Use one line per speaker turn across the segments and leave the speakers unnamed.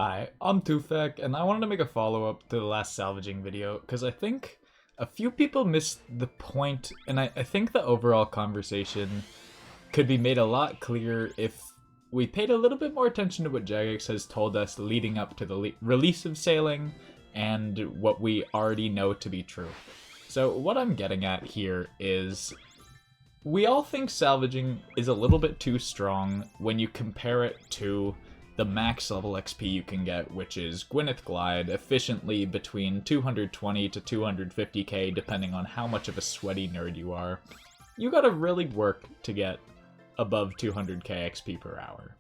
Hi, I'm Tufek, and I wanted to make a follow-up to the last salvaging video, because I think a few people missed the point, and I think the overall conversation could be made a lot clearer if we paid a little bit more attention to what Jagex has told us leading up to the release of Sailing, and what we already know to be true. So what I'm getting at here is, we all think salvaging is a little bit too strong when you compare it to the max level XP you can get, which is Gwyneth Glide, efficiently between 220 to 250k, depending on how much of a sweaty nerd you are. You gotta really work to get above 200k XP per hour.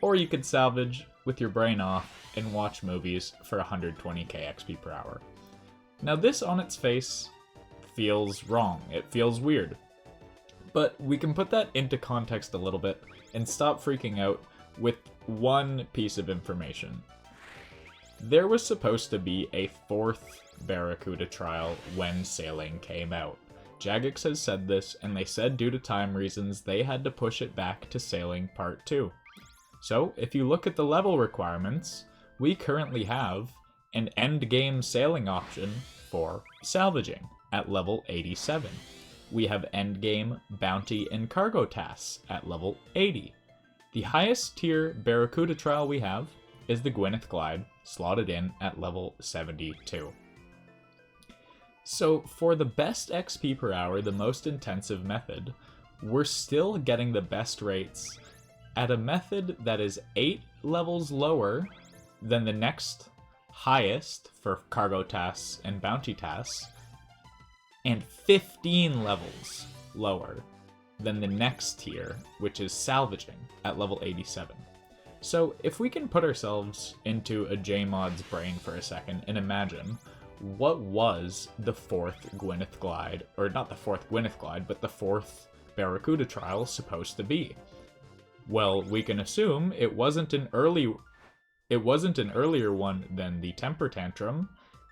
Or you could salvage with your brain off and watch movies for 120k XP per hour. Now this on its face feels wrong, it feels weird. But we can put that into context a little bit and stop freaking out with one piece of information. There was supposed to be a 4th Barracuda trial when Sailing came out. Jagex has said this, and they said due to time reasons they had to push it back to Sailing Part 2. So, if you look at the level requirements, we currently have an endgame sailing option for salvaging at level 87. We have endgame bounty and cargo tasks at level 80. The highest tier Barracuda trial we have is the Gwyneth Glide, slotted in at level 72. So for the best XP per hour, the most intensive method, we're still getting the best rates at a method that is 8 levels lower than the next highest for cargo tasks and bounty tasks, and 15 levels lower than the next tier, which is salvaging at level 87. So if we can put ourselves into a JMod's brain for a second and imagine what was the 4th Gwyneth Glide, or not the 4th Gwyneth Glide, but the 4th Barracuda trial supposed to be. Well, we can assume it wasn't an earlier one than the Temper Tantrum.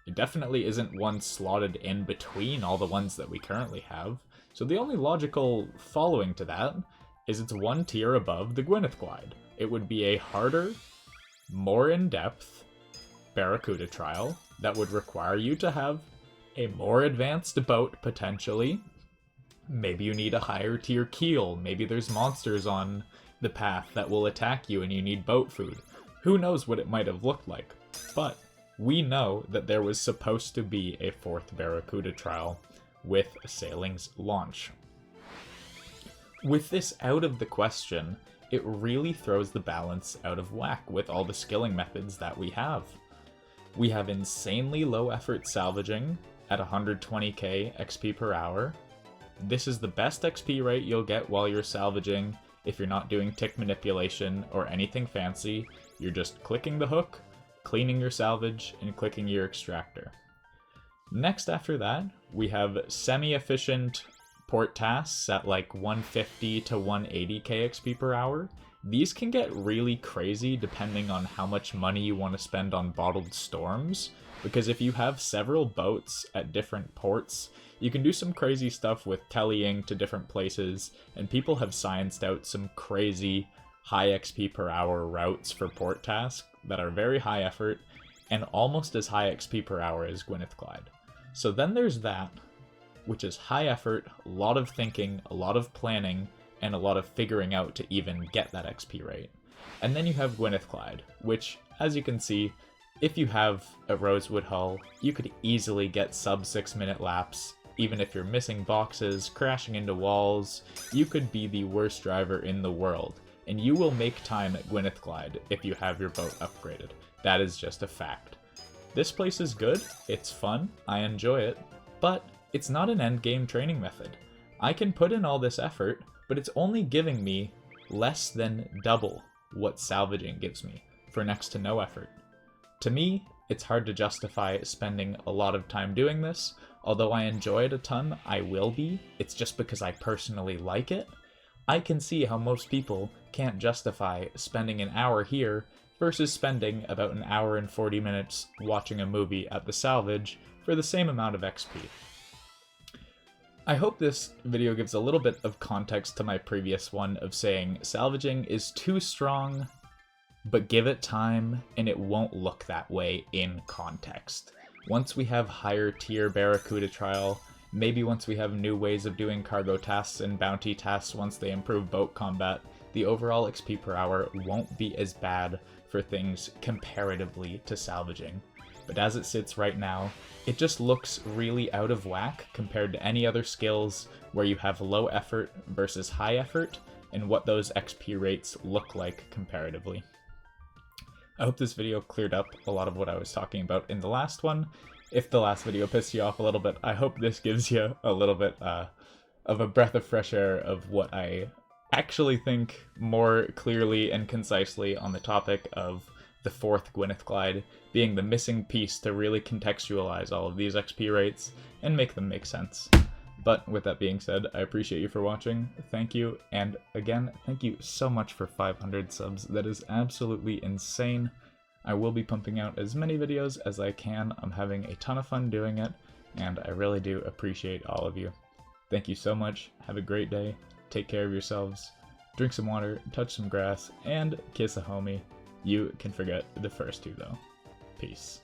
It definitely isn't one slotted in between all the ones that we currently have. So the only logical following to that is it's one tier above the Gwyneth Glide. It would be a harder, more in-depth Barracuda trial that would require you to have a more advanced boat, potentially. Maybe you need a higher tier keel. Maybe there's monsters on the path that will attack you and you need boat food. Who knows what it might have looked like. But we know that there was supposed to be a 4th Barracuda trial with Sailing's launch. With this out of the question, it really throws the balance out of whack with all the skilling methods that we have. We have insanely low effort salvaging at 120k XP per hour. This is the best XP rate you'll get while you're salvaging if you're not doing tick manipulation or anything fancy. You're just clicking the hook, cleaning your salvage, and clicking your extractor. Next after that, we have semi-efficient port tasks at like 150 to 180k XP per hour. These can get really crazy depending on how much money you want to spend on bottled storms, because if you have several boats at different ports, you can do some crazy stuff with tellying to different places, and people have scienced out some crazy high XP per hour routes for port tasks that are very high effort and almost as high XP per hour as Gwyneth Glide. So then there's that, which is high effort, a lot of thinking, a lot of planning, and a lot of figuring out to even get that XP rate. And then you have Gwyneth Glide, which, as you can see, if you have a rosewood hull, you could easily get sub 6-minute laps. Even if you're missing boxes, crashing into walls, you could be the worst driver in the world, and you will make time at Gwyneth Glide if you have your boat upgraded. That is just a fact. This place is good, it's fun, I enjoy it, but it's not an endgame training method. I can put in all this effort, but it's only giving me less than double what salvaging gives me for next to no effort. To me, it's hard to justify spending a lot of time doing this. Although I enjoy it a ton, I will be. It's just because I personally like it. I can see how most people can't justify spending an hour here versus spending about an hour and 40 minutes watching a movie at the salvage for the same amount of XP. I hope this video gives a little bit of context to my previous one of saying salvaging is too strong but give it time and it won't look that way in context. Once we have higher tier Barracuda trial, maybe once we have new ways of doing cargo tasks and bounty tasks once they improve boat combat, the overall XP per hour won't be as bad for things comparatively to salvaging. But as it sits right now, it just looks really out of whack compared to any other skills where you have low effort versus high effort, and what those XP rates look like comparatively. I hope this video cleared up a lot of what I was talking about in the last one. If the last video pissed you off a little bit, I hope this gives you a little bit of a breath of fresh air of what I actually think more clearly and concisely on the topic of the 4th Gwyneth Glide being the missing piece to really contextualize all of these XP rates and make them make sense. But with that being said, I appreciate you for watching, thank you, and again, thank you so much for 500 subs, that is absolutely insane. I will be pumping out as many videos as I can, I'm having a ton of fun doing it, and I really do appreciate all of you. Thank you so much, have a great day, take care of yourselves, drink some water, touch some grass, and kiss a homie. You can forget the first two though. Peace.